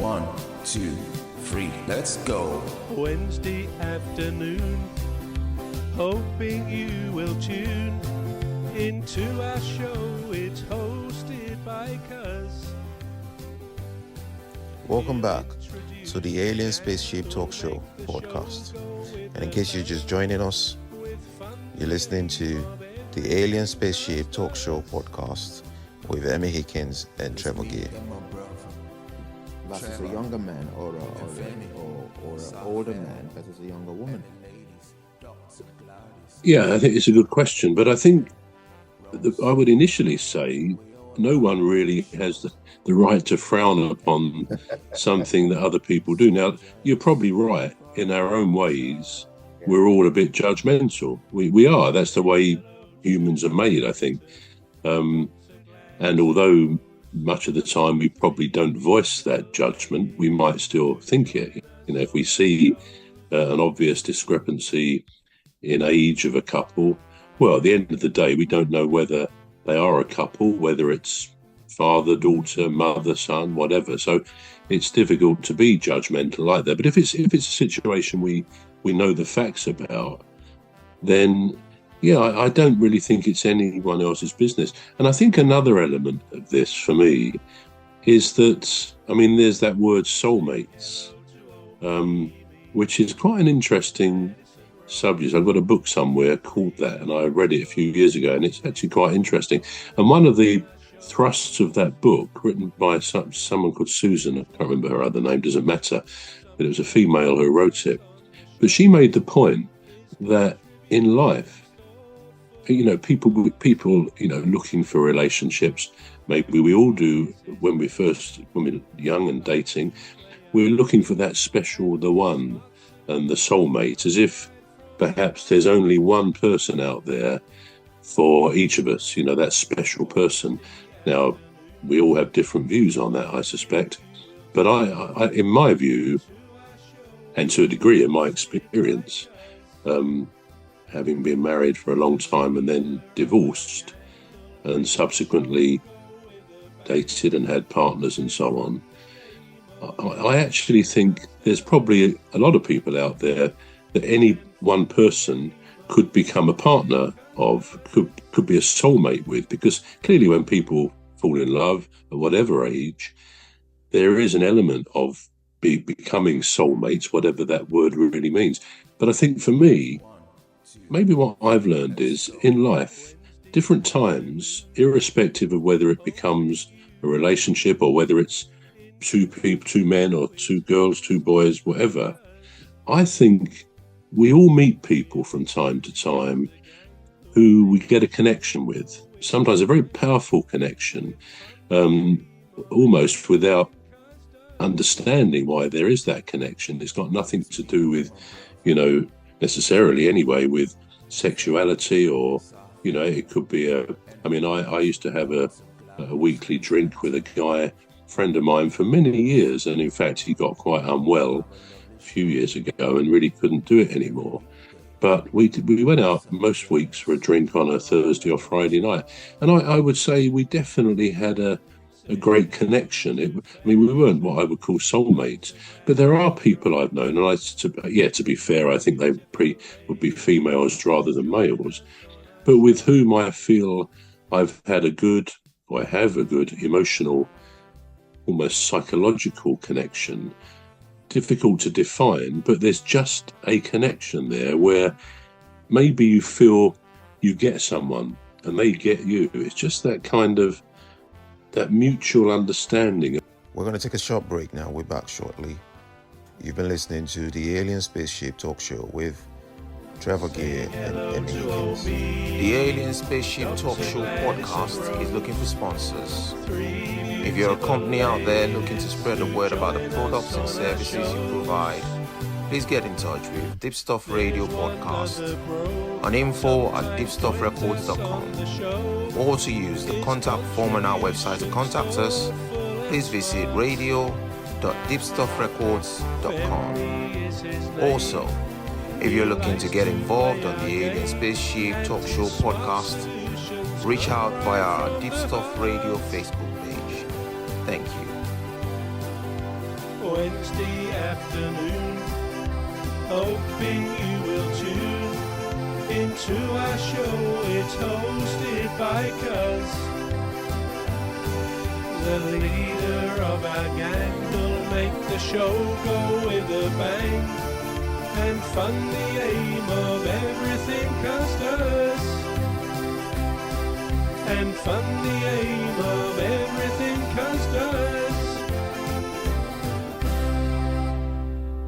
1, 2, 3, let's go. Wednesday afternoon, hoping you will tune into our show. It's hosted by Cuz. Welcome back to the Alien Spaceship Talk Show podcast. And in case you're just joining us, you're listening to the Alien Spaceship Talk Show podcast with Emmy, Hikins, and Trevor. Versus a younger man or an older man versus a younger woman? Yeah, I think it's a good question, but I think I would initially say no one really has the right to frown upon something that other people do. Now, you're probably right. In our own ways, we're all a bit judgmental. We are. That's the way humans are made, I think. And although much of the time we probably don't voice that judgment, we might still think it. You know, if we see an obvious discrepancy in age of a couple, well, at the end of the day, we don't know whether they are a couple, whether it's father, daughter, mother, son, whatever. So it's difficult to be judgmental like that. But if it's a situation we know the facts about, then yeah, I don't really think it's anyone else's business. And I think another element of this for me is that, I mean, there's that word soulmates, which is quite an interesting subject. I've got a book somewhere called that, and I read it a few years ago, and it's actually quite interesting. And one of the thrusts of that book, written by someone called Susan, I can't remember her other name, doesn't matter, but it was a female who wrote it. But she made the point that in life, you know, people, you know, looking for relationships, maybe we all do when we're young and dating, we're looking for that special, the one, and the soulmate, as if perhaps there's only one person out there for each of us, you know, that special person. Now, we all have different views on that, I suspect, but I in my view, and to a degree in my experience, having been married for a long time and then divorced and subsequently dated and had partners and so on, I actually think there's probably a lot of people out there that any one person could become a partner of, could be a soulmate with, because clearly when people fall in love at whatever age, there is an element of becoming soulmates, whatever that word really means. But I think for me, maybe what I've learned is in life, different times, irrespective of whether it becomes a relationship or whether it's two people, two men or two girls, two boys, whatever, I think we all meet people from time to time who we get a connection with, sometimes a very powerful connection, almost without understanding why there is that connection. It's got nothing to do with, you know, necessarily anyway, with sexuality, or, you know, it could be I used to have a weekly drink with a guy, friend of mine, for many years, and in fact he got quite unwell a few years ago and really couldn't do it anymore. But we went out most weeks for a drink on a Thursday or Friday night, and I would say we definitely had a great connection. We weren't what I would call soulmates, but there are people I've known, and to be fair, I think they would be females rather than males, but with whom I feel I have a good emotional, almost psychological connection. Difficult to define, but there's just a connection there where maybe you feel you get someone and they get you. It's just that kind of, that mutual understanding. We're going to take a short break now. We're back shortly. You've been listening to the Alien Spaceship Talk Show with Trevor and Emmy. The Alien Spaceship Talk Show podcast is looking for sponsors. If you're a company out there looking to spread the word about the products and services you provide, please get in touch with Deepstuff Radio Podcast on info@deepstuffrecords.com, or to use the contact form on our website to contact us, please visit radio.deepstuffrecords.com. Also, if you're looking to get involved on the Alien Spaceship Talk Show podcast, reach out via our Deepstuff Radio Facebook page. Thank you. Wednesday afternoon. Hoping you will tune into our show. It's hosted by Cuz, the leader of our gang, will make the show go with a bang and fund the aim of everything Cuz does. And fund the aim of everything Cuz does.